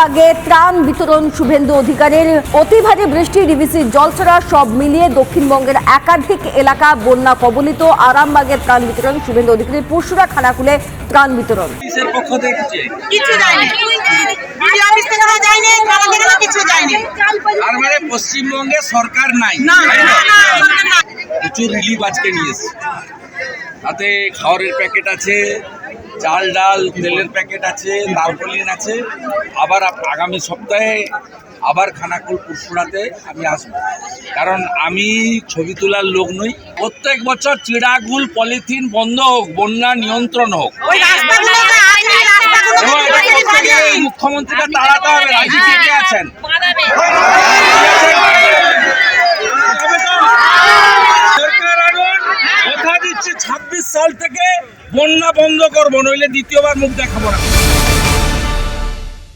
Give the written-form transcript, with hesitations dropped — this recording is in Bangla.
আরামবাগে ত্রাণ বিতরণ শুভেন্দু অধিকারীর অতি ভারী বৃষ্টি, ডিভিসির জল ছাড়া সব মিলিয়ে দক্ষিণবঙ্গের একাধিক এলাকা বন্যা কবলিত। আরামবাগের ত্রাণ বিতরণ শুভেন্দু অধিকারীর পরশুরা খানাকুলে ত্রাণ বিতরণ। পশ্চিমবঙ্গে সরকার নাই, প্রচুর রিলিফ আজকে নিয়েছে। তাতে খাওয়ারের প্যাকেট আছে, চাল ডাল তেলের প্যাকেট আছে, তারপলিন আছে। আবার আগামী সপ্তাহে আবার খানাকুল পুরসুরাতে আমি আসবো, কারণ আমি ছবি তোলার লোক নই। প্রত্যেক বছর চিড়াগুল পলিথিন বন্ধ হোক, বন্যা নিয়ন্ত্রণ হোক, এবং এটা করতে গেলে মুখ্যমন্ত্রীকে তাড়াতে হবে। রাজি কে কে আছেন? সরকার কথা দিচ্ছে 26 সাল থেকে বন্যা বন্ধ করবো, নইলে দ্বিতীয়বার মুখ দেখাবো না।